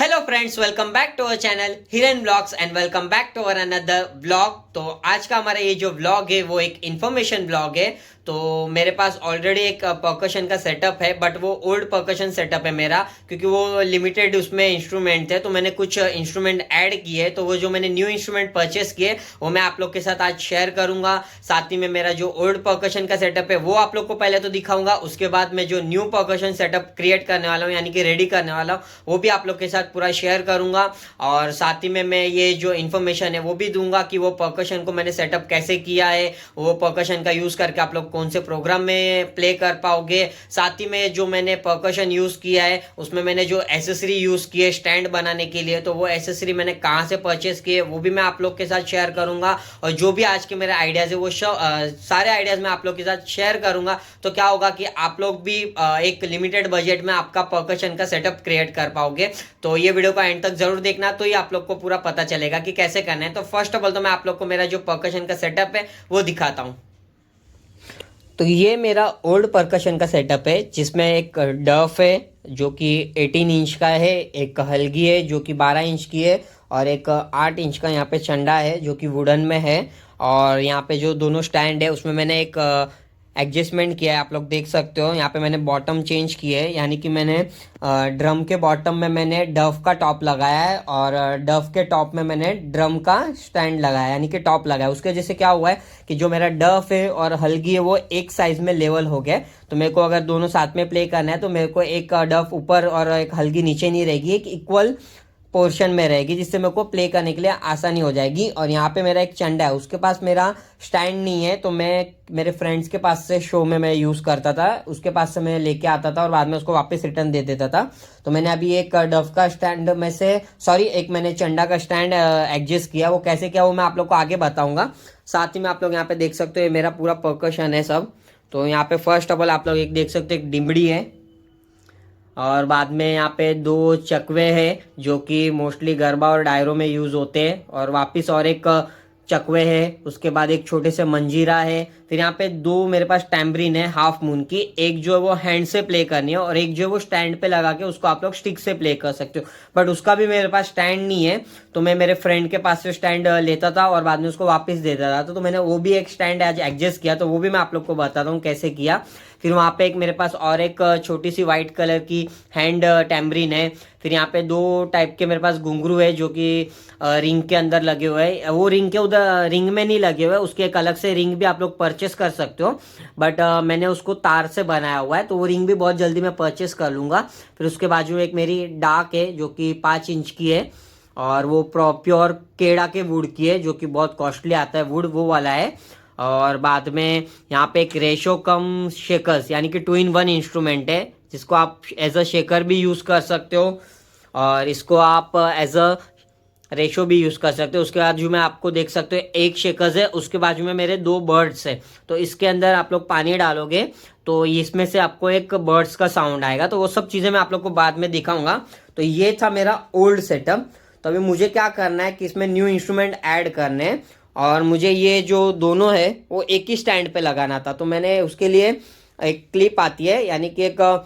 Hello friends, welcome back to our channel Hiran vlogs and welcome back to our another vlog. तो आज का हमारा ये जो ब्लॉग है वो एक इन्फॉर्मेशन ब्लॉग है। तो मेरे पास ऑलरेडी एक परकशन का सेटअप है, बट वो ओल्ड परकशन सेटअप है मेरा, क्योंकि वो लिमिटेड उसमें इंस्ट्रूमेंट थे। तो मैंने कुछ इंस्ट्रूमेंट ऐड किए, तो वो जो मैंने न्यू इंस्ट्रूमेंट परचेस किए वो मैं आप लोग के साथ आज शेयर करूंगा। साथ ही में मेरा जो ओल्ड परकशन का सेटअप है वो आप लोग को पहले तो दिखाऊंगा, उसके बाद मैं जो न्यू परकशन सेटअप क्रिएट करने वाला हूँ यानी कि रेडी करने वाला हूँ वो भी आप लोग के साथ पूरा शेयर करूंगा। और साथ ही में मैं ये जो इन्फॉर्मेशन है वो भी दूंगा कि वो परकशन को मैंने सेटअप कैसे किया है, वो परकशन का यूज करके आप लोग कौन से प्रोग्राम में प्ले कर पाओगे। साथ ही में जो मैंने परकशन यूज किया है उसमें मैंने जो एसेसरी यूज की है स्टैंड बनाने के लिए, तो वो एसेसरी मैंने कहाँ से परचेस किए वो भी मैं आप लोग के साथ शेयर करूंगा। और जो भी आज के मेरे आइडियाज है वो सारे आइडियाज मैं आप लोग के साथ शेयर करूंगा। तो क्या होगा कि आप लोग भी एक लिमिटेड बजट में आपका परकशन का सेटअप क्रिएट कर पाओगे। तो ये वीडियो को एंड तक जरूर देखना, तो ये आप लोग को पूरा पता चलेगा कि कैसे करना है। तो फर्स्ट ऑफ ऑल तो मैं आप लोग को मेरा जो परकशन का सेटअप है वो दिखाता हूँ। तो ये मेरा ओल्ड परकशन का सेटअप है, जिसमें एक डफ है जो कि 18 इंच का है, एक हलगी है जो कि 12 इंच की है, और एक 8 इंच का यहाँ पे चंडा है जो कि वुडन में है। और यहाँ पे जो दोनों स्टैंड है उसमें मैंने एक एडजस्टमेंट किया है, आप लोग देख सकते हो। यहाँ पे मैंने बॉटम चेंज की है, यानी कि मैंने ड्रम के बॉटम में मैंने डफ का टॉप लगाया है और डफ के टॉप में मैंने ड्रम का स्टैंड लगाया यानी कि टॉप लगाया। उसके वजह से क्या हुआ है कि जो मेरा डफ है और हलगी है वो एक साइज में लेवल हो गया। तो मेरे को अगर दोनों साथ में प्ले करना है तो मेरे को एक डफ ऊपर और एक हलगी नीचे नहीं रहेगी, एक इक्वल पोर्शन में रहेगी, जिससे मेरे को प्ले करने के लिए आसानी हो जाएगी। और यहाँ पे मेरा एक चंडा है, उसके पास मेरा स्टैंड नहीं है, तो मैं मेरे फ्रेंड्स के पास से शो में मैं यूज़ करता था, उसके पास से मैं लेके आता था और बाद में उसको वापस रिटर्न दे देता था। तो मैंने अभी एक डफ का स्टैंड में से एक मैंने चंडा का स्टैंड एडजस्ट किया। वो कैसे किया वो मैं आप लोग को आगे बताऊंगा। साथ ही में आप लोग यहाँ पे देख सकते हो ये मेरा पूरा परकशन है सब। तो यहाँ पे फर्स्ट ऑफ ऑल आप लोग एक देख सकते हो, एक डिम्बड़ी है, और बाद में यहाँ पे 2 चकवे हैं जो कि मोस्टली गरबा और डायरों में यूज़ होते हैं, और वापस और एक चकवे है, उसके बाद एक छोटे से मंजीरा है। फिर यहाँ पे 2 मेरे पास टैम्बरिन है हाफ मून की, एक जो है वो हैंड से प्ले करनी है और एक जो है वो स्टैंड पे लगा के उसको आप लोग स्टिक से प्ले कर सकते हो। बट उसका भी मेरे पास स्टैंड नहीं है, तो मैं मेरे फ्रेंड के पास से स्टैंड लेता था और बाद में उसको वापस देता था। तो मैंने वो भी एक स्टैंड आज एडजस्ट किया, तो वो भी मैं आप लोग को बताता हूँ कैसे किया। फिर वहाँ पे एक मेरे पास और एक छोटी सी वाइट कलर की हैंड टैम्बरिन है। फिर यहाँ पे 2 टाइप के मेरे पास घुंघरू है जो कि रिंग के अंदर लगे हुए हैं। वो रिंग के उधर रिंग में नहीं लगे हुए, उसके एक अलग से रिंग भी आप लोग परचेस कर सकते हो, बट मैंने उसको तार से बनाया हुआ है, तो वो रिंग भी बहुत जल्दी मैं परचेस कर लूँगा। फिर उसके बाजू में एक मेरी डाक है जो कि 5 इंच की है, और वो प्योर केड़ा के वुड की है जो कि बहुत कॉस्टली आता है वुड, वो वाला है। और बाद में यहाँ पे एक रेशो कम शेकर्स यानी कि 2-in-1 इंस्ट्रूमेंट है, जिसको आप एज अ शेकर भी यूज़ कर सकते हो और इसको आप एज अ रेशो भी यूज़ कर सकते हो। उसके बाजू में आपको देख सकते हो एक शेकर्स है, उसके बाजू में मेरे 2 बर्ड्स है। तो इसके अंदर आप लोग पानी डालोगे तो इसमें से आपको एक बर्ड्स का साउंड आएगा। तो वो सब चीज़ें मैं आप लोग को बाद में दिखाऊंगा। तो ये था मेरा ओल्ड सेटअप। तो अभी मुझे क्या करना है कि इसमें न्यू इंस्ट्रूमेंट ऐड करने हैं, और मुझे ये जो दोनों है वो एक ही स्टैंड पे लगाना था। तो मैंने उसके लिए एक क्लिप आती है, यानी कि एक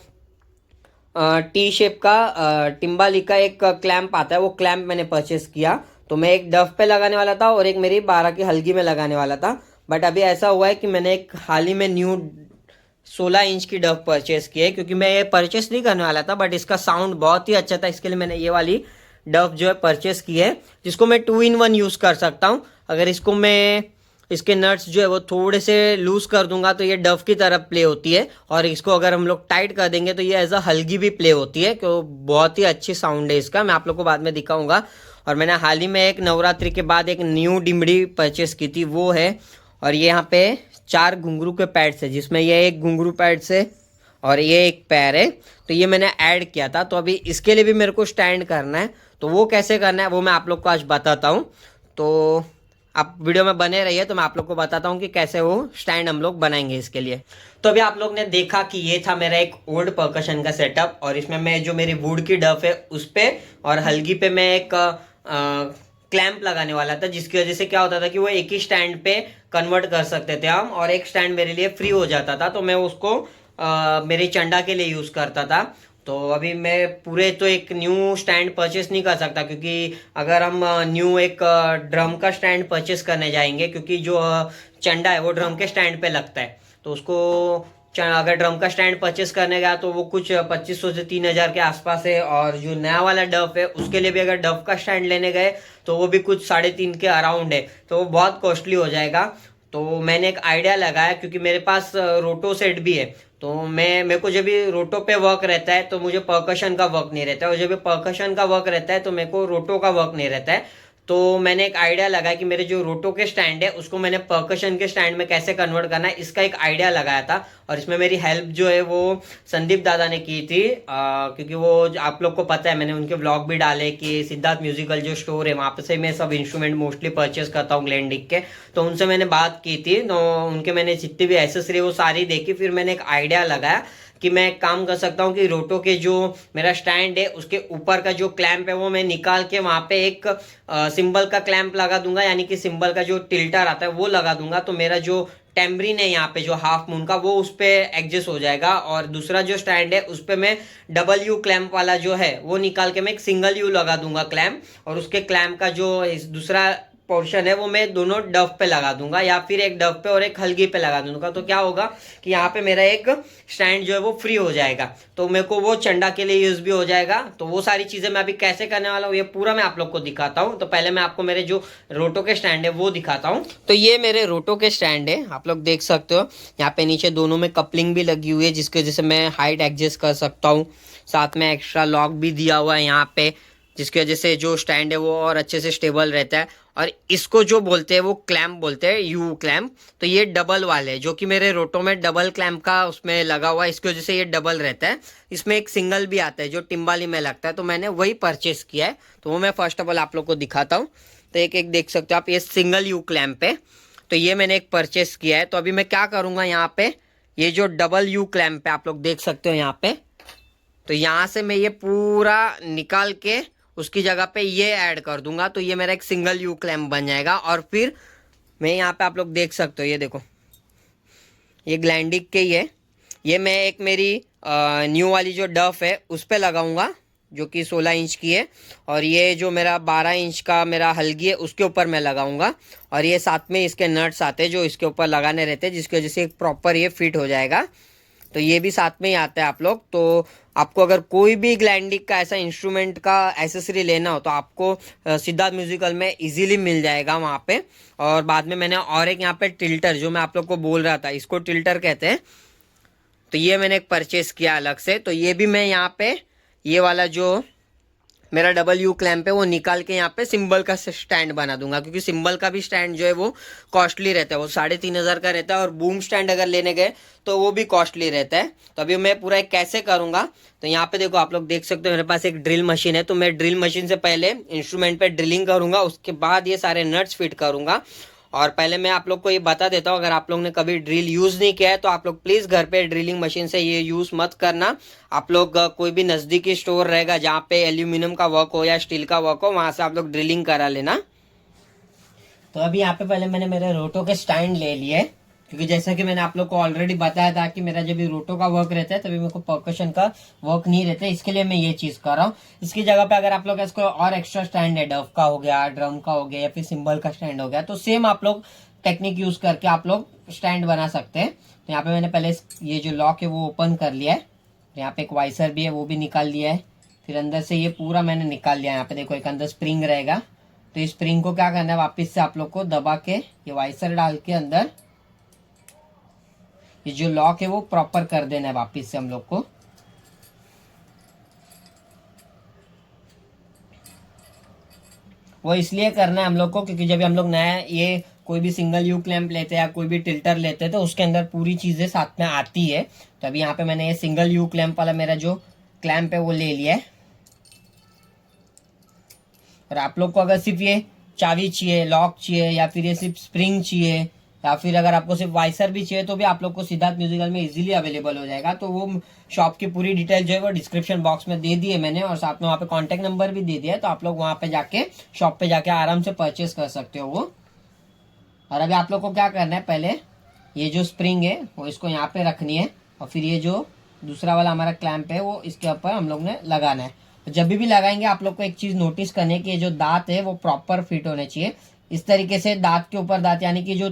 टी शेप का टिम्बाली का एक क्लैंप आता है, वो क्लैंप मैंने परचेस किया। तो मैं एक डफ पे लगाने वाला था और एक मेरी 12 की हलगी में लगाने वाला था। बट अभी ऐसा हुआ है कि मैंने एक हाल ही में न्यू 16 इंच की डफ परचेस की है, क्योंकि मैं ये परचेस नहीं करने वाला था, बट इसका साउंड बहुत ही अच्छा था, इसके लिए मैंने ये वाली डफ जो है परचेस की है, जिसको मैं 2-in-1 यूज़ कर सकता हूँ। अगर इसको मैं इसके नट्स जो है वो थोड़े से लूज कर दूंगा तो ये डफ की तरफ प्ले होती है, और इसको अगर हम लोग टाइट कर देंगे तो ये एज अ हलगी भी प्ले होती है। तो बहुत ही अच्छी साउंड है इसका, मैं आप लोग को बाद में दिखाऊंगा। और मैंने हाल ही में एक नवरात्रि के बाद एक न्यू डिम्बड़ी परचेस की थी, वो है। और ये यहाँ पे 4 घुंघरू के पैड्स है, जिसमें ये एक घुंघरू पैड्स है और ये एक पैर है। तो ये मैंने ऐड किया था। तो अभी इसके लिए भी मेरे को स्टैंड करना है, तो वो कैसे करना है वो मैं आप लोग को आज बताता हूँ। तो आप वीडियो में बने रहिए, तो मैं आप लोग को बताता हूँ कि कैसे वो स्टैंड हम लोग बनाएंगे इसके लिए। तो अभी आप लोग ने देखा कि ये था मेरा एक ओल्ड परकशन का सेटअप, और इसमें मैं जो मेरी वुड की डफ है उस पे और हलगी पे मैं एक क्लैंप लगाने वाला था, जिसकी वजह से क्या होता था कि वो एक ही स्टैंड पे कन्वर्ट कर सकते थे हम, और एक स्टैंड मेरे लिए फ्री हो जाता था। तो मैं उसको मेरे चंडा के लिए यूज़ करता था। तो अभी मैं पूरे तो एक न्यू स्टैंड परचेस नहीं कर सकता, क्योंकि अगर हम न्यू एक ड्रम का स्टैंड परचेस करने जाएंगे, क्योंकि जो चंडा है वो ड्रम के स्टैंड पे लगता है, तो उसको अगर ड्रम का स्टैंड परचेस करने गया तो वो कुछ 2500 से 3000 के आसपास है। और जो नया वाला डव है उसके लिए भी अगर डव का स्टैंड लेने गए तो वो भी कुछ 3.5 के अराउंड है, तो वो बहुत कॉस्टली हो जाएगा। तो मैंने एक आइडिया लगाया, क्योंकि मेरे पास रोटो सेट भी है, तो मेरे को जब भी रोटो पे वर्क रहता है तो मुझे परकशन का वर्क नहीं रहता है, और जब भी परकशन का वर्क रहता है तो मेरे को रोटो का वर्क नहीं रहता है। तो मैंने एक आइडिया लगाया कि मेरे जो रोटो के स्टैंड है उसको मैंने परकशन के स्टैंड में कैसे कन्वर्ट करना है, इसका एक आइडिया लगाया था। और इसमें मेरी हेल्प जो है वो संदीप दादा ने की थी, क्योंकि वो आप लोग को पता है, मैंने उनके ब्लॉग भी डाले कि सिद्धार्थ म्यूजिकल जो स्टोर है वहाँ पे से मैं सब इंस्ट्रूमेंट मोस्टली परचेस करता हूँ ग्लेनडिक के। तो उनसे मैंने बात की थी, तो उनके मैंने जितनी भी एसेसरी वो सारी देखी, फिर मैंने एक आइडिया लगाया कि मैं एक काम कर सकता हूँ कि रोटो के जो मेरा स्टैंड है उसके ऊपर का जो क्लैंप है वो मैं निकाल के वहां पे एक सिंबल का क्लैंप लगा दूंगा, यानी कि सिंबल का जो टिल्टर आता है वो लगा दूंगा। तो मेरा जो टेम्ब्रिन है यहाँ पे जो हाफ मून का वो उस पे एडजस्ट हो जाएगा, और दूसरा जो स्टैंड है उस पे मैं डबल यू क्लैंप वाला जो है वो निकाल के मैं एक सिंगल यू लगा दूंगा क्लैंप, और उसके क्लैंप का जो दूसरा पोर्शन है वो मैं दोनों डव पे लगा दूंगा, या फिर एक डव पे और एक हल्गी पे लगा दूंगा। तो क्या होगा कि यहाँ पे मेरा एक स्टैंड जो है वो फ्री हो जाएगा, तो मेरे को वो चंडा के लिए यूज भी हो जाएगा। तो वो सारी चीजें मैं अभी कैसे करने वाला हूँ ये पूरा मैं आप लोग को दिखाता हूँ। तो पहले मैं आपको मेरे जो रोटो के स्टैंड है वो दिखाता हूँ। तो ये मेरे रोटो के स्टैंड है, आप लोग देख सकते हो यहाँ पे नीचे दोनों में कपलिंग भी लगी हुई है, जिसकी वजह से मैं हाइट एडजस्ट कर सकता हूँ। साथ में एक्स्ट्रा लॉक भी दिया हुआ है यहाँ पे, जिसकी वजह से जो स्टैंड है वो और अच्छे से स्टेबल रहता है। और इसको जो बोलते हैं वो क्लैम्प बोलते हैं, यू क्लैम्प। तो ये डबल वाले है, जो कि मेरे रोटो में डबल क्लैम्प का उसमें लगा हुआ है, इसकी वजह से ये डबल रहता है। इसमें एक सिंगल भी आता है जो टिम्बाली में लगता है, तो मैंने वही परचेस किया है। तो वो मैं फर्स्ट ऑफ ऑल आप लोग को दिखाता हूँ। तो एक एक देख सकते हो आप, ये सिंगल यू क्लैम्प है, तो ये मैंने एक परचेस किया है। तो अभी मैं क्या करूँगा, यहाँ पे ये जो डबल यू क्लैम्प है आप लोग देख सकते हो यहाँ पे, तो यहाँ से मैं ये पूरा निकाल के उसकी जगह पे ये ऐड कर दूंगा, तो ये मेरा एक सिंगल यू क्लैम्प बन जाएगा। और फिर मैं यहाँ पे आप लोग देख सकते हो, ये देखो ये ग्लैंडिक के ही है, ये मैं एक मेरी न्यू वाली जो डफ है उस पर लगाऊंगा, जो कि 16 इंच की है। और ये जो मेरा 12 इंच का मेरा हल्गी है उसके ऊपर मैं लगाऊंगा। और ये साथ में इसके नट्स आते हैं जो इसके ऊपर लगाने रहते हैं, जिसकी वजह से एक प्रॉपर ये फिट हो जाएगा। तो ये भी साथ में ही आता है आप लोग। तो आपको अगर कोई भी ग्लैंडिक का ऐसा इंस्ट्रूमेंट का एसेसरी लेना हो तो आपको सिद्धार्थ म्यूजिकल में इजीली मिल जाएगा वहाँ पे। और बाद में मैंने और एक यहाँ पे टिल्टर, जो मैं आप लोग को बोल रहा था, इसको टिल्टर कहते हैं, तो ये मैंने एक परचेस किया अलग से। तो ये भी मैं यहाँ पे ये वाला जो मेरा डबल यू क्लैम्प है वो निकाल के यहाँ पे सिंबल का स्टैंड बना दूंगा, क्योंकि सिंबल का भी स्टैंड जो है वो कॉस्टली रहता है, वो 3500 का रहता है। और बूम स्टैंड अगर लेने गए तो वो भी कॉस्टली रहता है। तो अभी मैं पूरा एक कैसे करूँगा, तो यहाँ पे देखो आप लोग देख सकते हो मेरे पास एक ड्रिल मशीन है। तो मैं ड्रिल मशीन से पहले इंस्ट्रूमेंट पे ड्रिलिंग करूँगा, उसके बाद ये सारे नट्स फिट करूँगा। और पहले मैं आप लोग को ये बता देता हूँ, अगर आप लोग ने कभी ड्रिल यूज़ नहीं किया है तो आप लोग प्लीज़ घर पे ड्रिलिंग मशीन से ये यूज़ मत करना। आप लोग कोई भी नज़दीकी स्टोर रहेगा जहाँ पे एल्यूमिनियम का वर्क हो या स्टील का वर्क हो, वहाँ से आप लोग ड्रिलिंग करा लेना। तो अभी यहाँ पे पहले मैंने मेरे रोटो के स्टैंड ले लिए, क्योंकि जैसा कि मैंने आप लोग को ऑलरेडी बताया था कि मेरा जब भी रोटो का वर्क रहता है तभी मेरे को परकशन का वर्क नहीं रहता है, इसके लिए मैं ये चीज कर रहा हूँ। इसकी जगह पे अगर आप लोग इसको और एक्स्ट्रा स्टैंड है, डव का हो गया, ड्रम का हो गया, या फिर सिंबल का स्टैंड हो गया, तो सेम आप लोग टेक्निक यूज करके आप लोग स्टैंड बना सकते हैं। तो यहाँ पे मैंने पहले ये जो लॉक है वो ओपन कर लिया है, यहाँ पे एक वाइसर भी है वो भी निकाल लिया है। फिर अंदर से ये पूरा मैंने निकाल लिया है। यहाँ पे देखो एक अंदर स्प्रिंग रहेगा, तो इस स्प्रिंग को क्या करना है, वापस से आप लोग को दबा के ये वाइसर डाल के अंदर ये जो लॉक है वो प्रॉपर कर देना है वापस से हम लोग को। वो इसलिए करना है हम लोग को क्योंकि जब हम लोग नया ये कोई भी सिंगल यू क्लैंप लेते हैं या कोई भी टिल्टर लेते हैं तो उसके अंदर पूरी चीजें साथ में आती है। तो अभी यहाँ पे मैंने ये सिंगल यू क्लैंप वाला मेरा जो क्लैंप है वो ले लिया है। और आप लोग को अगर सिर्फ ये चाबी चाहिए, लॉक चाहिए, या फिर ये सिर्फ स्प्रिंग चाहिए, या फिर अगर आपको सिर्फ वाइसर भी चाहिए, तो भी आप लोग को सिद्धार्थ म्यूजिकल में इजीली अवेलेबल हो जाएगा। तो वो शॉप की पूरी डिटेल जो है वो डिस्क्रिप्शन बॉक्स में दे दी है मैंने, और साथ में वहाँ पे कॉन्टेक्ट नंबर भी दे दिया है, तो आप लोग वहाँ पे जाके शॉप पे जाके आराम से परचेस कर सकते हो वो। और अभी आप लोग को क्या करना है, पहले ये जो स्प्रिंग है वो इसको यहाँ पे रखनी है, और फिर ये जो दूसरा वाला हमारा क्लैंप है वो इसके ऊपर हम लोग ने लगाना है। तो जब भी लगाएंगे आप लोग को एक चीज नोटिस करनी है कि जो दांत है वो प्रॉपर फिट होने चाहिए। इस तरीके से दांत के ऊपर दांत, यानी कि जो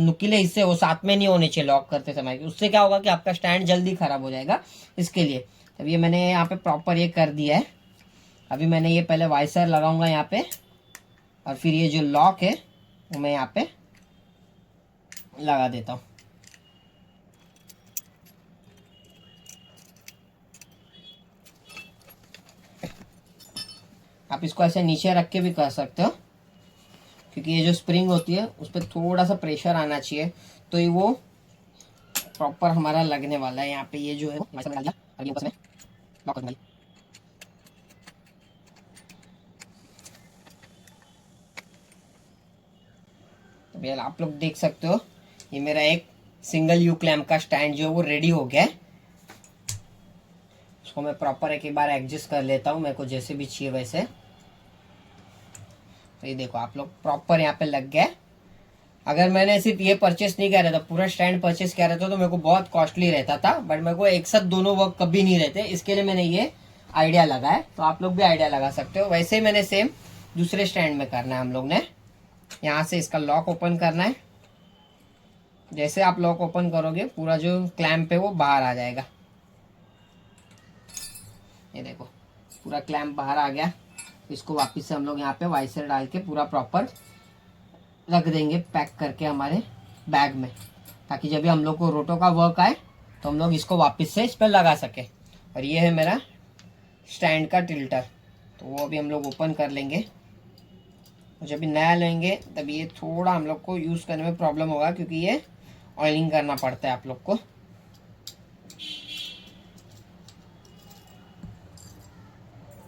नुकीले हिस्से वो साथ में नहीं होने चाहिए लॉक करते समय। उससे क्या होगा कि आपका स्टैंड जल्दी खराब हो जाएगा। इसके लिए अब ये मैंने यहाँ पे प्रॉपर ये कर दिया है। अभी मैंने ये पहले वाइसर लगाऊंगा यहाँ पे, और फिर ये जो लॉक है वो मैं यहाँ पे लगा देता हूँ। आप इसको ऐसे नीचे रख के भी कर सकते हो, क्योंकि ये जो स्प्रिंग होती है उस पर थोड़ा सा प्रेशर आना चाहिए, तो ये वो प्रॉपर हमारा लगने वाला है। यहाँ पे ये जो है डाल दिया, अभी ऊपर से लॉक करना है। तो भैया आप लोग देख सकते हो ये मेरा एक सिंगल यू क्लैम्प का स्टैंड जो है वो रेडी हो गया है। उसको मैं प्रॉपर एक बार एडजस्ट कर लेता हूँ, मेरे को जैसे भी चाहिए वैसे। तो ये देखो आप लोग प्रॉपर यहाँ पे लग गया है। अगर मैंने सिर्फ ये परचेस नहीं किया रहता, पूरा स्टैंड परचेस किया रहता तो मेरे को बहुत कॉस्टली रहता था, बट मेरे को एक साथ दोनों वर्क कभी नहीं रहते, इसके लिए मैंने ये आइडिया लगा है। तो आप लोग भी आइडिया लगा सकते हो। वैसे ही मैंने सेम दूसरे स्टैंड में करना है। हम लोग ने यहाँ से इसका लॉक ओपन करना है। जैसे आप लॉक ओपन करोगे पूरा जो क्लैंप है वो बाहर आ जाएगा। ये देखो पूरा क्लैंप बाहर आ गया। इसको वापस से हम लोग यहाँ पे वाइसर डाल के पूरा प्रॉपर रख देंगे पैक करके हमारे बैग में, ताकि जब भी हम लोग को रोटो का वर्क आए तो हम लोग इसको वापस से इस पर लगा सके। और ये है मेरा स्टैंड का टिल्टर, तो वो अभी हम लोग ओपन कर लेंगे। और जब भी नया लेंगे तब ये थोड़ा हम लोग को यूज़ करने में प्रॉब्लम होगा, क्योंकि ये ऑयलिंग करना पड़ता है आप लोग को।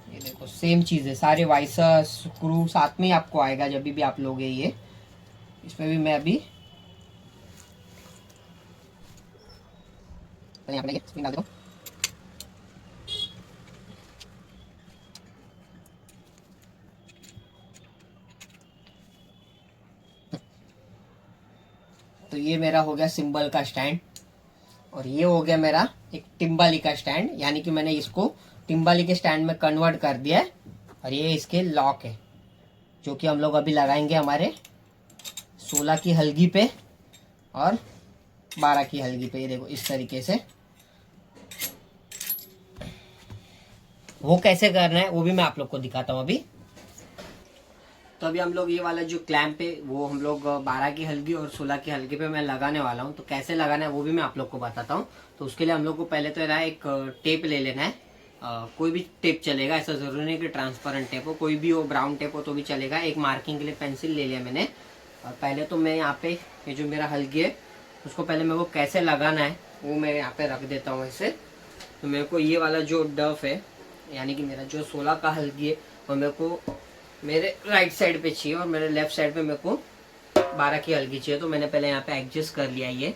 ये देखो सेम चीज़ है, सारे वाइसर स्क्रू साथ में ही आपको आएगा जब भी आप लोगे ये। इसमें भी मैं अभी यहाँ पे स्प्रिंग डाल देता हूँ। तो ये मेरा हो गया सिंबल का स्टैंड, और ये हो गया मेरा एक टिम्बाली का स्टैंड, यानी कि मैंने इसको टिम्बाली के स्टैंड में कन्वर्ट कर दिया है। और ये इसके लॉक है जो कि हम लोग अभी लगाएंगे हमारे 16 की हलगी पे और 12 की हलगी पे। ये देखो इस तरीके से। वो कैसे करना है वो भी मैं आप लोग को दिखाता हूँ अभी। तो अभी हम लोग ये वाला जो क्लैंप है वो हम लोग 12 की हलगी और 16 की हलगी पे मैं लगाने वाला हूँ। तो कैसे लगाना है वो भी मैं आप लोग को बताता हूँ। तो उसके लिए हम लोग को पहले तो एक टेप ले लेना है। कोई भी टेप चलेगा, ऐसा जरूरी नहीं कि ट्रांसपेरेंट टेप हो, कोई भी हो, ब्राउन टेप हो तो भी चलेगा। एक मार्किंग के लिए पेंसिल ले लिया मैंने। और पहले तो मैं यहाँ पे ये जो मेरा हलगी है उसको पहले मेरे को कैसे लगाना है वो मैं यहाँ पे रख देता हूँ ऐसे। तो मेरे को ये वाला जो डफ है, यानी कि मेरा जो 16 का हलगी है वो मेरे को मेरे राइट साइड पे चाहिए, और मेरे लेफ्ट साइड पे मेरे को 12 की हलगी चाहिए। तो मैंने पहले यहाँ पे एडजस्ट कर लिया ये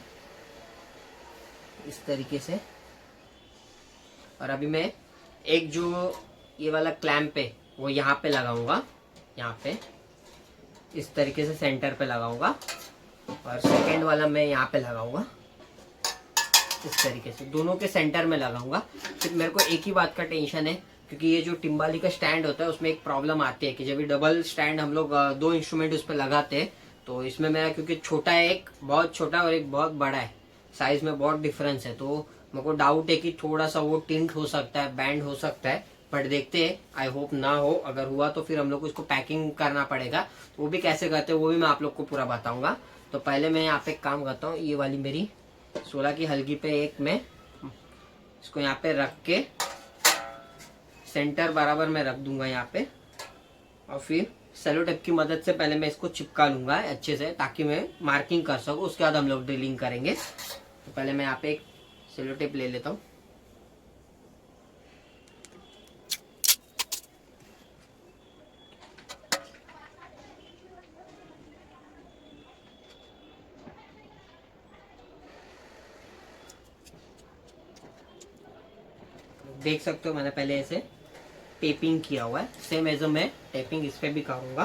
इस तरीके से। और अभी मैं एक जो ये वाला क्लैंप है वो यहाँ पे लगाऊंगा, यहाँ पे इस तरीके से सेंटर पे लगाऊंगा। और सेकंड वाला मैं यहाँ पे लगाऊंगा इस तरीके से, दोनों के सेंटर में लगाऊंगा। फिर मेरे को एक ही बात का टेंशन है, क्योंकि ये जो टिम्बाली का स्टैंड होता है उसमें एक प्रॉब्लम आती है कि जब भी डबल स्टैंड हम लोग 2 इंस्ट्रूमेंट उस पर लगाते हैं, तो इसमें मेरा क्योंकि छोटा है, एक बहुत छोटा और एक बहुत बड़ा है, साइज में बहुत डिफरेंस है। तो मेरे को डाउट है कि थोड़ा सा वो टिंट हो सकता है, बैंड हो सकता है, बट देखते हैं। आई होप ना हो, अगर हुआ तो फिर हम लोग को इसको पैकिंग करना पड़ेगा। तो वो भी कैसे करते हैं वो भी मैं आप लोग को पूरा बताऊंगा। तो पहले मैं यहाँ पे काम करता हूँ, ये वाली मेरी 16 की हलगी पे एक मैं इसको यहाँ पे रख के सेंटर बराबर में रख दूंगा यहाँ पे। और फिर सेलो टेप की मदद से पहले मैं इसको चिपका लूंगा अच्छे से, ताकि मैं मार्किंग कर सकूँ। उसके बाद हम लोग ड्रिलिंग करेंगे। तो पहले मैं यहाँ पे एक सेलो टेप ले लेता हूँ। देख सकते हो मैंने पहले ऐसे टेपिंग किया हुआ है, सेम एज मैं टेपिंग इस पे भी करूँगा।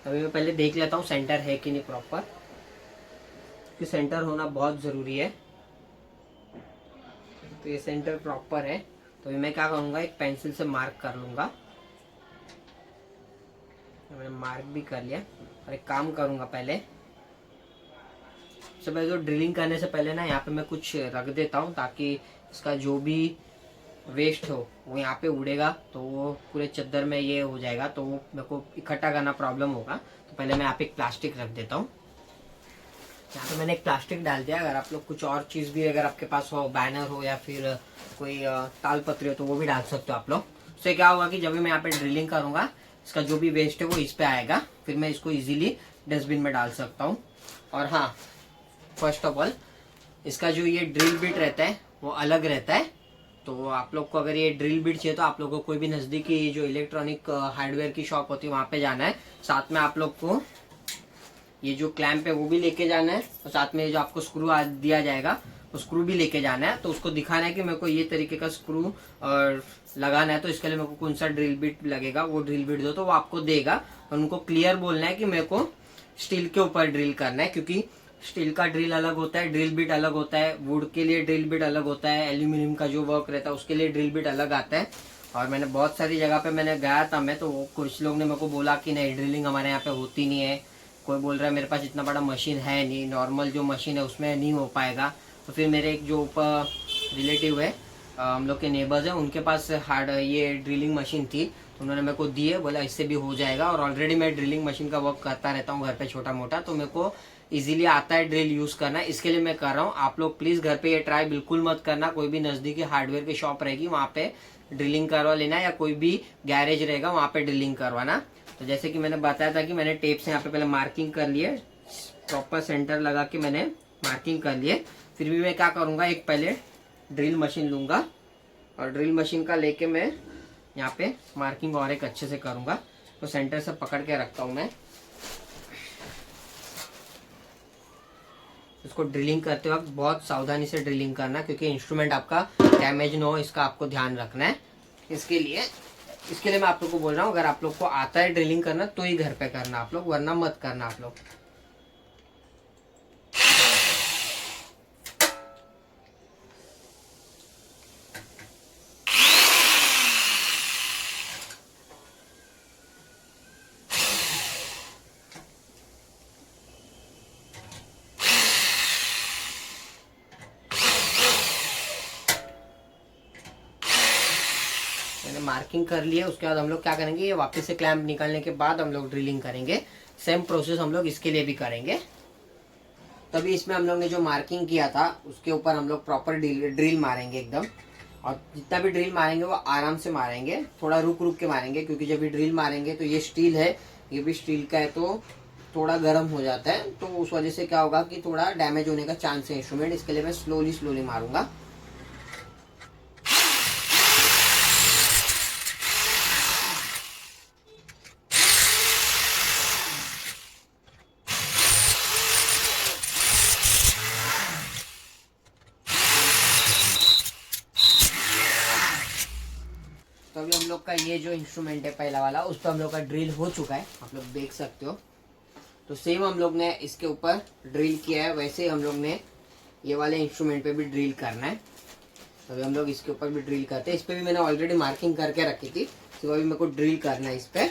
अभी मैं पहले देख लेता हूँ सेंटर है कि नहीं प्रॉपर, कि सेंटर होना बहुत ज़रूरी है। तो ये सेंटर प्रॉपर है। तो मैं क्या करूँगा, एक पेंसिल से मार्क कर लूँगा। मैंने मार्क भी कर लिया। और एक काम करूँगा, पहले सबसे पहले तो ड्रिलिंग करने से पहले ना यहाँ पे मैं कुछ रख देता हूँ, ताकि इसका जो भी वेस्ट हो वो यहाँ पे उड़ेगा तो वो पूरे चद्दर में ये हो जाएगा, तो वो मेरे को इकट्ठा करना प्रॉब्लम होगा। तो पहले मैं यहाँ पे एक प्लास्टिक रख देता हूँ। यहाँ पे मैंने एक प्लास्टिक डाल दिया। अगर आप लोग कुछ और चीज़ भी अगर आपके पास हो, बैनर हो या फिर कोई तालपत्री हो, तो वो भी डाल सकते हो आप लोग। उससे क्या होगा कि जब भी मैं यहाँ पे ड्रिलिंग करूँगा, इसका जो भी वेस्ट है वो इस पे आएगा, फिर मैं इसको इजीली डस्टबिन में डाल सकता हूँ। और हाँ, फर्स्ट ऑफ ऑल इसका जो ये ड्रिल बिट रहता है वो अलग रहता है। तो आप लोग को अगर ये ड्रिल बिट चाहिए तो आप लोग को कोई भी नज़दीकी जो इलेक्ट्रॉनिक हार्डवेयर की शॉप होती है वहाँ पे जाना है। साथ में आप लोग को ये जो क्लैंप है वो भी लेके जाना है, और साथ में जो आपको स्क्रू दिया जाएगा वो स्क्रू भी लेके जाना है। तो उसको दिखाना है कि मेरे को ये तरीके का स्क्रू और लगाना है, तो इसके लिए मेरे को कौन सा ड्रिल बिट लगेगा वो ड्रिल बिट दो, तो वो आपको देगा। और उनको क्लियर बोलना है कि मेरे को स्टील के ऊपर ड्रिल करना है, क्योंकि स्टील का ड्रिल अलग होता है, ड्रिल बिट अलग होता है, वुड के लिए ड्रिल बिट अलग होता है, एल्यूमिनियम का जो वर्क रहता है उसके लिए ड्रिल बिट अलग आता है। और मैंने बहुत सारी जगह पे मैंने गया था मैं, तो कुछ लोग ने मेरे को बोला कि नहीं, ड्रिलिंग हमारे यहाँ पे होती नहीं है। कोई बोल रहा है मेरे पास इतना बड़ा मशीन है नहीं, नॉर्मल जो मशीन है उसमें नहीं हो पाएगा। तो फिर मेरे एक जो ऊपर रिलेटिव है, हम लोग के नेबर्स हैं, उनके पास हार्ड ये ड्रिलिंग मशीन थी, तो उन्होंने मेरे को दी है, बोला इससे भी हो जाएगा। और ऑलरेडी मैं ड्रिलिंग मशीन का वर्क करता रहता हूँ घर पे छोटा मोटा, तो मेरे को इजीली आता है ड्रिल यूज़ करना, इसके लिए मैं कर रहा हूँ। आप लोग प्लीज़ घर पे ये ट्राई बिल्कुल मत करना। कोई भी नज़दीकी हार्डवेयर की शॉप रहेगी वहाँ पे ड्रिलिंग करवा लेना, या कोई भी गैरेज रहेगा वहाँ पे ड्रिलिंग करवाना। तो जैसे कि मैंने बताया था कि मैंने टेप से यहाँ पे पहले मार्किंग कर लिए, प्रॉपर सेंटर लगा के मैंने मार्किंग कर लिए। फिर भी मैं क्या करूँगा, एक पहले ड्रिल मशीन लूँगा और ड्रिल मशीन का लेके मैं यहाँ पे मार्किंग और एक अच्छे से करूँगा। तो सेंटर से पकड़ के रखता हूँ मैं। इसको ड्रिलिंग करते वक्त बहुत सावधानी से ड्रिलिंग करना, क्योंकि इंस्ट्रूमेंट आपका डैमेज ना हो, इसका आपको ध्यान रखना है। इसके लिए मैं आप लोग को बोल रहा हूँ, अगर आप लोग को आता है ड्रिलिंग करना तो ही घर पे करना आप लोग, वरना मत करना आप लोग। मैंने मार्किंग कर लिया। उसके बाद हम लोग क्या करेंगे, ये वापस से क्लैंप निकालने के बाद हम लोग ड्रिलिंग करेंगे। सेम प्रोसेस हम लोग इसके लिए भी करेंगे। तभी इसमें हम लोग ने जो मार्किंग किया था उसके ऊपर हम लोग प्रॉपर ड्रिल मारेंगे एकदम। और जितना भी ड्रिल मारेंगे वो आराम से मारेंगे, थोड़ा रुक रुक के मारेंगे, क्योंकि जब भी ड्रिल मारेंगे तो ये स्टील है, ये भी स्टील का है, तो थोड़ा गर्म हो जाता है। तो उस वजह से क्या होगा कि थोड़ा डैमेज होने का चांस है इंस्ट्रूमेंट। इसके लिए मैं स्लोली मारूंगा। तो अभी हम लोग का ये जो इंस्ट्रूमेंट है पहला वाला, उस पर हम लोग का ड्रिल हो चुका है, आप लोग देख सकते हो। तो सेम हम लोग ने इसके ऊपर ड्रिल किया है, वैसे ही हम लोग ने ये वाले इंस्ट्रूमेंट पे भी ड्रिल करना है। तो अभी हम लोग इसके ऊपर भी ड्रिल करते हैं। इस पर भी मैंने ऑलरेडी मार्किंग करके रखी थी, तो अभी मेरे को ड्रिल करना है इस पर।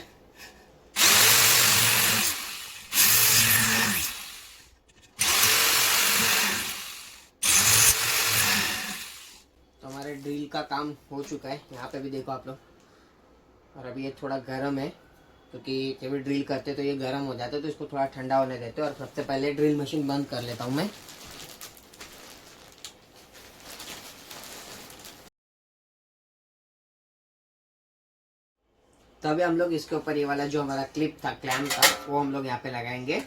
तो हमारे ड्रिल का काम हो चुका है, यहाँ पे भी देखो आप लोग। और अभी ये थोड़ा गर्म है, क्योंकि जब भी ड्रिल करते तो ये गर्म हो जाता है, तो इसको थोड़ा ठंडा होने देते हैं। और सबसे पहले ड्रिल मशीन बंद कर लेता हूँ मैं। तो अभी हम लोग इसके ऊपर ये वाला जो हमारा क्लिप था, क्लैंप था, वो हम लोग यहाँ पे लगाएंगे।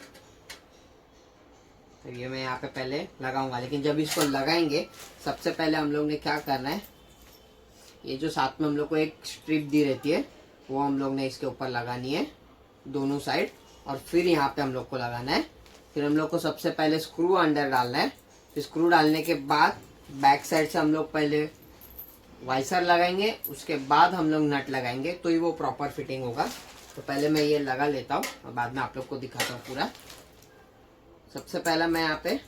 तो ये मैं यहाँ पे पहले लगाऊंगा, लेकिन जब इसको लगाएंगे सबसे पहले हम लोग ने क्या करना है, ये जो साथ में हम लोग को एक स्ट्रिप दी रहती है वो हम लोग ने इसके ऊपर लगानी है दोनों साइड, और फिर यहाँ पे हम लोग को लगाना है। फिर हम लोग को सबसे पहले स्क्रू अंदर डालना है। फिर स्क्रू डालने के बाद बैक साइड से हम लोग पहले वाइसर लगाएंगे, उसके बाद हम लोग नट लगाएंगे, तो ही वो प्रॉपर फिटिंग होगा। तो पहले मैं ये लगा लेता हूँ और बाद में आप लोग को दिखाता हूँ पूरा। सबसे पहला मैं यहाँ पे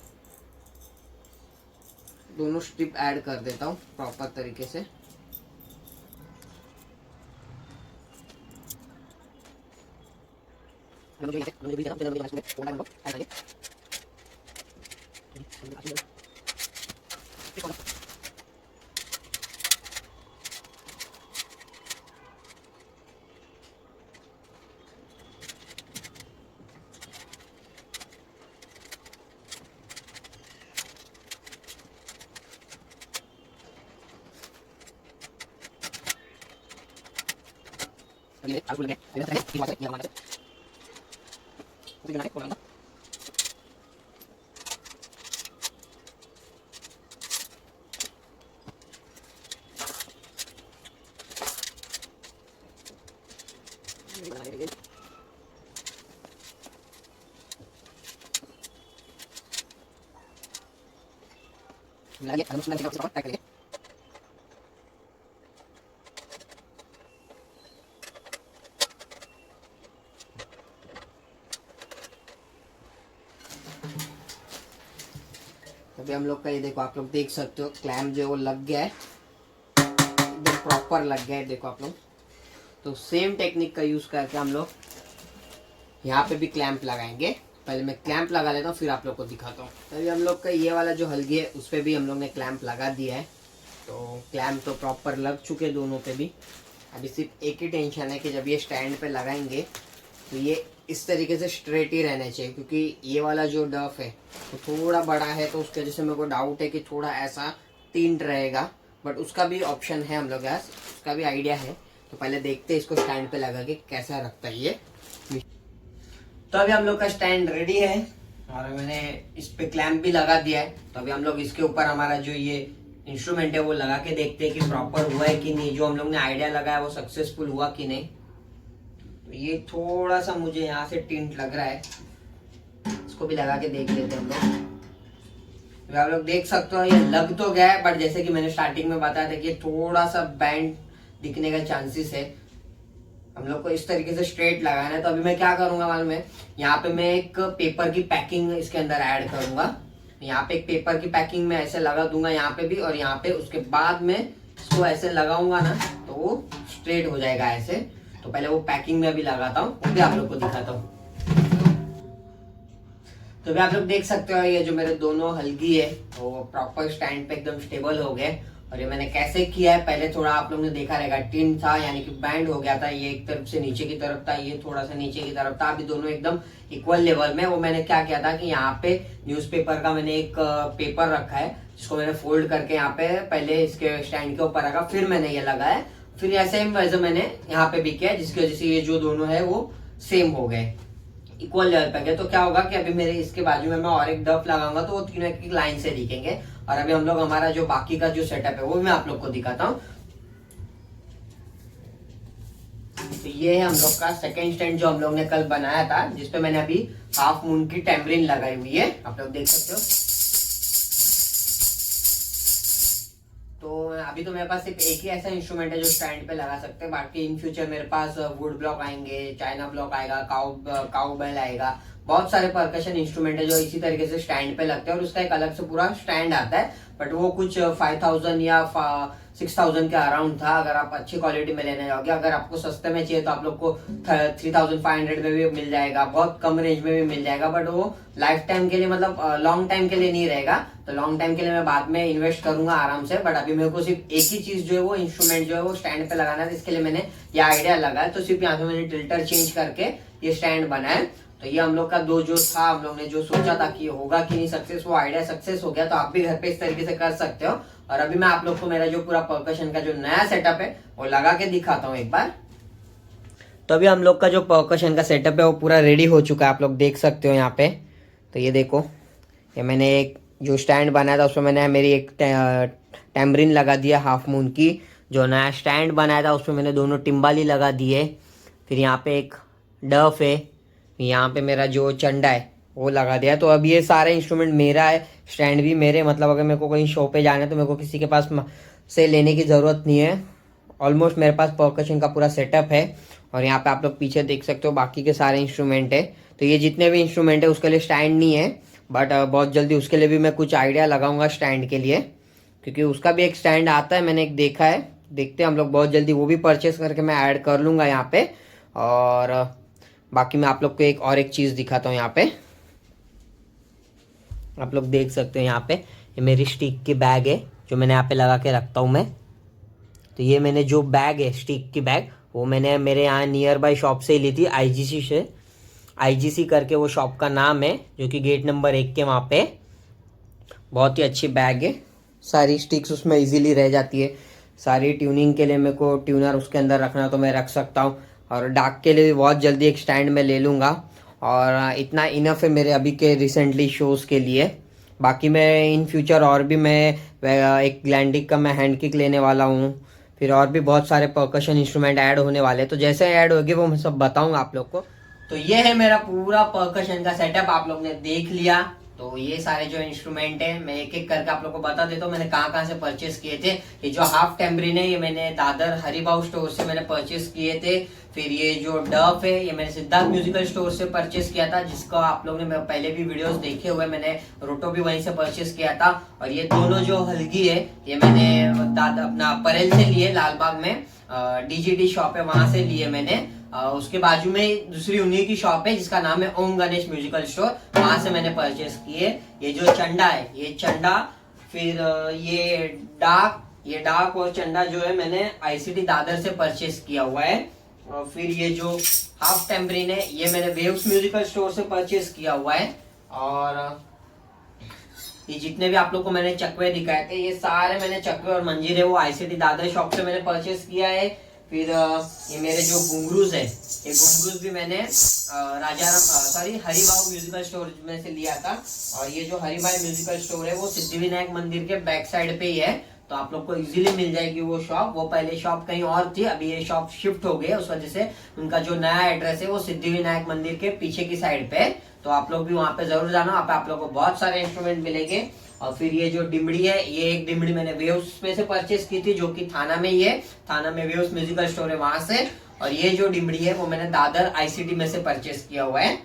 दोनों स्ट्रिप ऐड कर देता हूँ प्रॉपर तरीके से। अभी हम लोग का ये देखो, आप लोग देख सकते हो क्लैम्प जो है वो लग गया है, एकदम प्रॉपर लग गया है। देखो आप लोग, तो सेम टेक्निक का यूज करके हम लोग यहाँ पे भी क्लैंप लगाएंगे। पहले मैं क्लैंप लगा लेता हूँ, फिर आप लोग को दिखाता हूँ। तभी हम लोग का ये वाला जो हल्गी है उस पर भी हम लोग ने क्लैंप लगा दिया है। तो क्लैंप तो प्रॉपर लग चुके दोनों पे भी। अभी सिर्फ एक ही टेंशन है कि जब ये स्टैंड पे लगाएंगे तो ये इस तरीके से स्ट्रेट ही रहना चाहिए, क्योंकि ये वाला जो डफ है वो थोड़ा बड़ा है, तो उसके वजह से मेरे को डाउट है कि थोड़ा ऐसा टिंट रहेगा। बट उसका भी ऑप्शन है हम लोग के पास, उसका भी आइडिया है। तो पहले देखते हैं इसको स्टैंड पे लगा के कैसा रखता है ये। तो अभी हम लोग का स्टैंड रेडी है और मैंने इस पे क्लैंप भी लगा दिया है। तो अभी हम लोग इसके ऊपर हमारा जो ये इंस्ट्रूमेंट है वो लगा के देखते हैं कि प्रॉपर हुआ है कि नहीं, जो हम लोग ने आइडिया लगाया वो सक्सेसफुल हुआ कि नहीं। तो ये थोड़ा सा मुझे यहाँ से टिंट लग रहा है, इसको भी लगा के देख लेते हैं हम लोग। तो आप लोग देख सकते हो ये लग तो गया है, बट जैसे कि मैंने स्टार्टिंग में बताया था कि थोड़ा सा बैंड दिखने का चांसेस है। हम लोग को इस तरीके से स्ट्रेट लगाना है। तो अभी मैं क्या करूंगा मालूम है, यहाँ पे मैं एक पेपर की पैकिंग इसके अंदर ऐड करूंगा। यहाँ पे एक पेपर की पैकिंग में ऐसे लगा दूंगा यहाँ पे भी, और यहाँ पे उसके बाद में इसको ऐसे लगाऊंगा ना तो वो स्ट्रेट हो जाएगा ऐसे। तो पहले वो पैकिंग में अभी लगाता हूँ, वो भी आप लोग को दिखाता हूँ। तो भी आप लोग देख सकते हो ये जो मेरे दोनों हल्गी है वो प्रॉपर स्टैंड पे एकदम स्टेबल हो गए। और ये मैंने कैसे किया है, पहले थोड़ा आप लोग ने देखा रहेगा टिन था, यानी कि बैंड हो गया था, ये एक तरफ से नीचे की तरफ था, ये थोड़ा सा नीचे की तरफ था। अभी दोनों एकदम इक्वल लेवल में। वो मैंने क्या किया था कि यहाँ पे न्यूज़पेपर का मैंने एक पेपर रखा है, जिसको मैंने फोल्ड करके यहाँ पे पहले इसके स्टैंड के ऊपर रखा, फिर मैंने ये लगाया, फिर ऐसे वैसे मैंने यहाँ पे भी किया, जिसकी वजह से ये जो दोनों है वो सेम हो गए, इक्वल लेवल पे गए। तो क्या होगा कि अभी मेरे इसके बाजू में मैं और एक डफ लगाऊंगा तो वो तीनों एक लाइन से दिखेंगे। और अभी हम लोग हमारा जो बाकी का जो सेटअप है वो मैं आप लोग को दिखाता हूँ। तो ये है हम लोग का सेकंड स्टैंड जो हम लोग ने कल बनाया था, जिसपे मैंने अभी हाफ मून की टेम्बरिन लगाई हुई है, आप लोग देख सकते हो। तो अभी तो मेरे पास सिर्फ एक ही ऐसा इंस्ट्रूमेंट है जो स्टैंड पे लगा सकते हैं। बाकी इन फ्यूचर मेरे पास वुड ब्लॉक आएंगे, चाइना ब्लॉक आएगा, काउ बेल आएगा, बहुत सारे परकशन इंस्ट्रूमेंट है जो इसी तरीके से स्टैंड पे लगते हैं। और उसका एक अलग से पूरा स्टैंड आता है, बट वो कुछ 5000 या 6000 के अराउंड था, अगर आप अच्छी क्वालिटी में लेने जाओगे। अगर आपको सस्ते में चाहिए तो आप लोग को 3500 में भी मिल जाएगा, बहुत कम रेंज में भी मिल जाएगा। बट वो लाइफ टाइम के लिए, मतलब लॉन्ग टाइम के लिए नहीं रहेगा। तो लॉन्ग टाइम के लिए मैं बाद में इन्वेस्ट करूंगा आराम से। बट अभी मेरे को सिर्फ एक ही चीज जो है वो इंस्ट्रूमेंट जो है वो स्टैंड पे लगाना है, इसके लिए मैंने ये आइडिया लगाया। तो सिर्फ यहाँ पे मैंने टिल्टर चेंज करके ये स्टैंड बनाया। तो ये हम लोग का दो जो था, हम लोग ने जो सोचा था कि होगा कि नहीं सक्सेस, वो आइडिया सक्सेस हो गया। तो आप भी घर पे इस तरीके से कर सकते हो। और अभी मैं आप लोग को मेरा जो पूरा परकशन का जो नया सेटअप है वो लगा के दिखाता हूँ एक बार। तो अभी हम लोग का जो परकशन का सेटअप है वो पूरा रेडी हो चुका है, आप लोग देख सकते हो यहाँ पे। तो ये देखो, ये मैंने एक जो स्टैंड बनाया था उसमें मैंने मेरी एक टैम्बरिन लगा दिया हाफ मून की। जो नया स्टैंड बनाया था उसमें मैंने दोनों टिम्बाली लगा दिए। फिर यहाँ पे एक डफ है, यहाँ पे मेरा जो चंडा है वो लगा दिया। तो अब ये सारे इंस्ट्रूमेंट मेरा है, स्टैंड भी मेरे, मतलब अगर मेरे को कहीं शो पे जाना है तो मेरे को किसी के पास से लेने की ज़रूरत नहीं है। ऑलमोस्ट मेरे पास परकशन का पूरा सेटअप है। और यहाँ पे आप लोग पीछे देख सकते हो बाकी के सारे इंस्ट्रूमेंट है। तो ये जितने भी इंस्ट्रूमेंट है उसके लिए स्टैंड नहीं है, बट बहुत जल्दी उसके लिए भी मैं कुछ आइडिया लगाऊंगा स्टैंड के लिए। क्योंकि उसका भी एक स्टैंड आता है, मैंने एक देखा है। देखते हैं हम लोग बहुत जल्दी वो भी परचेस करके मैं ऐड कर लूँगा यहाँ पे। और बाकी मैं आप लोग को एक चीज़ दिखाता हूँ यहाँ पे। आप लोग देख सकते हैं यहाँ पे ये मेरी स्टिक की बैग है जो मैंने यहाँ पे लगा के रखता हूँ मैं। तो ये मैंने जो बैग है स्टिक की बैग, वो मैंने मेरे यहाँ नियर बाई शॉप से ली थी, आईजीसी से। आईजीसी करके वो शॉप का नाम है, जो कि गेट नंबर 1 के वहाँ पे। बहुत ही अच्छी बैग है, सारी स्टिक्स उसमें इजीली रह जाती है। सारी ट्यूनिंग के लिए मेरे को ट्यूनर उसके अंदर रखना तो मैं रख सकता हूँ। और डाक के लिए भी बहुत जल्दी एक स्टैंड में ले लूँगा। और इतना इनफ है मेरे अभी के रिसेंटली शोज़ के लिए। बाकी मैं इन फ्यूचर और भी मैं एक ग्लैंडिक का मैं हैंड किक लेने वाला हूँ। फिर और भी बहुत सारे परकशन इंस्ट्रूमेंट ऐड होने वाले हैं, तो जैसे ऐड होगी वो मैं सब बताऊँगा आप लोग को। तो ये है मेरा पूरा परकशन का सेटअप, आप लोग ने देख लिया। तो ये सारे जो इंस्ट्रूमेंट है मैं एक एक करके आप लोग को बता देता हूँ मैंने कहाँ कहाँ से परचेस किए थे। ये जो हाफ टेम्ब्रिन है ये मैंने दादर हरिभाव स्टोर से मैंने परचेस किए थे। फिर ये जो डफ है ये मैंने सिद्धार्थ म्यूजिकल स्टोर से परचेस किया था, जिसका आप लोग ने पहले भी वीडियोस देखे हुए, मैंने रोटो भी वहीं से परचेस किया था। और ये दोनों जो हल्गी है ये मैंने अपना परेल से लिए, लालबाग में डीजीडी शॉप है वहां से लिए मैंने। उसके बाजू में दूसरी उन्हीं की शॉप है जिसका नाम है ओम गणेश म्यूजिकल स्टोर, वहां से मैंने परचेस किए। ये जो चंडा है ये चंडा, फिर ये डाक और चंडा जो है मैंने आईसीटी दादर से परचेस किया हुआ है। और फिर ये जो हाफ टेम्ब्रिन है ये मैंने वेव्स म्यूजिकल स्टोर से परचेस किया हुआ है। और ये जितने भी आप लोग को मैंने चकवे दिखाए थे ये सारे मैंने चकवे और मंजीरे वो आईसीटी दादर शॉप से मैंने परचेस किया है। फिर ये मेरे जो घुंघरूज है ये घुंघरूज भी मैंने हरिभाव म्यूजिकल स्टोर में से लिया था। और ये जो हरिभाव म्यूजिकल स्टोर है वो सिद्धिविनायक मंदिर के बैक साइड पे ही है, तो आप लोग को इजीली मिल जाएगी वो शॉप। वो पहले शॉप कहीं और थी, अभी ये शॉप शिफ्ट हो गई है, उस वजह से उनका जो नया एड्रेस है वो सिद्धिविनायक मंदिर के पीछे की साइड पे है। तो आप लोग भी वहां पे जरूर जाना, वहां पे आप लोग को बहुत सारे इंस्ट्रूमेंट मिलेंगे। और फिर ये जो डिमड़ी है ये एक डिमड़ी मैंने वेव्स में से परचेस की थी, जो कि थाना में ही है, थाना में वेव्स म्यूजिकल स्टोर है वहां से। और ये जो डिमड़ी है वो मैंने दादर आईसीटी में से परचेस किया हुआ है,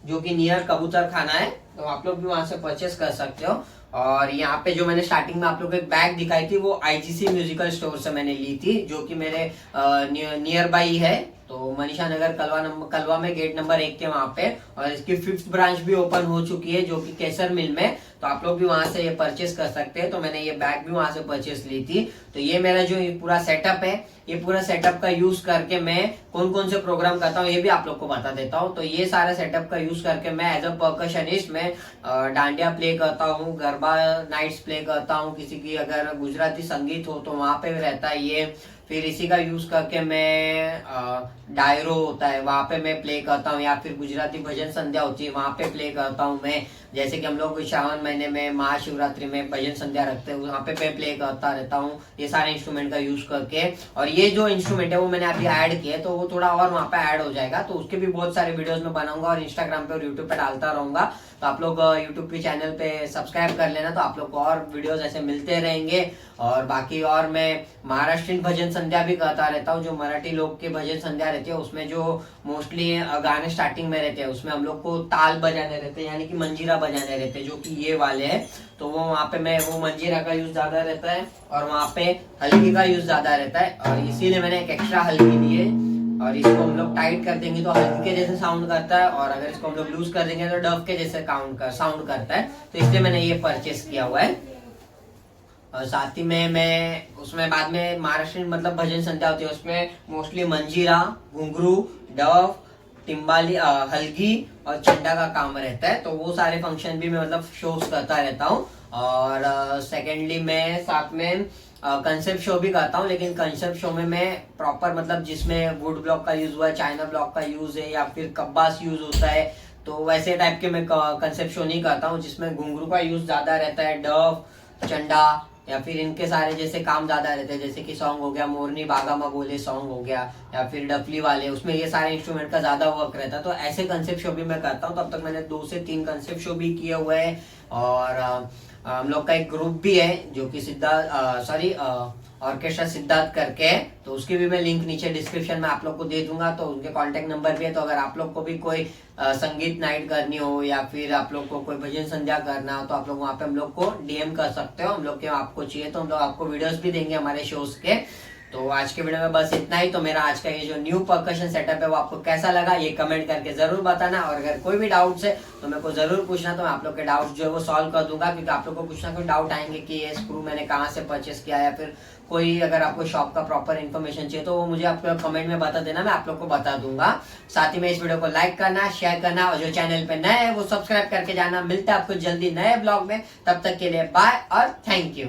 जो कि नियर कबूतर खाना है, तो आप लोग भी वहां से परचेस कर सकते हो। और यहाँ पे जो मैंने स्टार्टिंग में आप लोग को एक बैग दिखाई थी वो आईजीसी म्यूजिकल स्टोर से मैंने ली थी, जो कि मेरे नियर बाई है, तो मनीषा नगर कलवा में गेट नंबर 1 के वहां पे। और इसकी 5th ब्रांच भी ओपन हो चुकी है जो कि केसर मिल में, तो आप लोग भी वहां से ये परचेस कर सकते हैं। तो मैंने ये बैग भी वहां से परचेस ली थी। तो ये मेरा जो पूरा सेटअप है, ये पूरा सेटअप का यूज करके मैं कौन कौन से प्रोग्राम करता हूँ ये भी आप लोग को बता देता हूँ। तो ये सारा सेटअप का यूज करके मैं एज अ परकशनिस्ट मैं डांडिया प्ले करता हूँ, गरबा नाइट्स प्ले करता हूँ, किसी की अगर गुजराती संगीत हो तो वहां पे रहता है ये। फिर इसी का यूज करके मैं डायरो होता है वहां पे मैं प्ले करता हूँ, या फिर गुजराती भजन संध्या होती है वहां पे प्ले करता हूँ मैं। जैसे कि हम लोग श्रावण महीने में महाशिवरात्रि में भजन संध्या रखते हैं, वहां पे प्ले करता रहता हूँ ये सारे इंस्ट्रूमेंट का यूज करके। और ये जो इंस्ट्रूमेंट है वो मैंने अभी ऐड किया है, तो वो थोड़ा और वहां पे ऐड हो जाएगा, तो उसके भी बहुत सारे वीडियोस में बनाऊंगा और इंस्टाग्राम पे और यूट्यूब पे डालता रहूंगा। तो आप लोग यूट्यूब के चैनल पे सब्सक्राइब कर लेना, तो आप लोग को और वीडियोस ऐसे मिलते रहेंगे। और बाकी और मैं महाराष्ट्रीयन भजन संध्या भी करता रहता हूँ, जो मराठी लोग के भजन संध्या रहती है उसमें जो मोस्टली गाने स्टार्टिंग में रहते हैं उसमें हम लोग को ताल बजाने रहते हैं, यानी कि मंजीरा बजाने रहते हैं, जो कि ये वाले हैं। तो वो वहाँ पे मैं वो मंजीरा का यूज ज्यादा रहता है और वहाँ पे हल्की का यूज ज्यादा रहता है, और इसीलिए मैंने एक एक्स्ट्रा हल्की ली है। और इसको हम लोग टाइट कर देंगे तो हल्की के जैसे साउंड करता है, और अगर इसको हम लोग लूज कर देंगे तो डफ के जैसे साउंड करता है। तो इसलिए मैंने ये परचेस किया हुआ है। और साथ ही में मैं उसमें बाद में महाराष्ट्र मतलब भजन संध्या होती है, उसमें मोस्टली मंजीरा, घुंघरू, डफ, टिम्बाली, हल्गी और चंडा का काम रहता है। तो वो सारे फंक्शन भी मैं मतलब शोज करता रहता हूँ। और सेकेंडली मैं साथ में कंसेप्ट शो भी करता हूँ, लेकिन कंसेप्ट शो में मैं प्रॉपर मतलब जिसमें वुड ब्लॉक का यूज हुआ है, चाइना ब्लॉक का यूज है, या फिर कब्बास यूज होता है, तो वैसे टाइप के मैं कंसेप्ट शो नहीं करता हूँ जिसमें घुंघरू का यूज ज्यादा रहता है, डफ, चंडा या फिर इनके सारे जैसे काम ज्यादा रहते हैं, जैसे कि सॉन्ग हो गया मोरनी बागा मा बोले सॉन्ग हो गया, या फिर डफली वाले, उसमें ये सारे इंस्ट्रूमेंट का ज्यादा वर्क रहता है। तो ऐसे कंसेप्ट शो भी मैं करता हूँ। तब तक मैंने 2 से 3 कंसेप्ट शो भी किए हुए हैं। और हम लोग का एक ग्रुप भी है जो कि ऑर्केस्ट्रा सिद्धार्थ करके, तो उसकी भी मैं लिंक नीचे डिस्क्रिप्शन में आप लोग को दे दूंगा। तो उनके कॉन्टेक्ट नंबर भी है। तो अगर आप लोग को भी कोई संगीत नाइट करनी हो या फिर आप लोग को कोई भजन संध्या करना हो तो आप लोग वहाँ पे हम लोग को डीएम कर सकते हो। हम लोग के आपको चाहिए तो हम लोग आपको वीडियोस भी देंगे हमारे शोज के। तो आज के वीडियो में बस इतना ही। तो मेरा आज का ये जो न्यू परकशन सेटअप है वो आपको कैसा लगा ये कमेंट करके जरूर बताना। और अगर कोई भी डाउट्स है तो मेरे को जरूर पूछना, तो मैं आप लोग के डाउट्स जो है वो सॉल्व कर दूंगा। क्योंकि आप लोग को कुछ ना कुछ डाउट आएंगे कि ये स्क्रू मैंने कहाँ से परचेस किया, या फिर कोई अगर आपको शॉप का प्रॉपर इन्फॉर्मेशन चाहिए तो वो मुझे आप लोग कमेंट में बता देना, मैं आप लोग को बता दूंगा। साथ ही में इस वीडियो को लाइक करना, शेयर करना, और जो चैनल पे नए है वो सब्सक्राइब करके जाना। मिलता है आपको जल्दी नए ब्लॉग में, तब तक के लिए बाय और थैंक यू।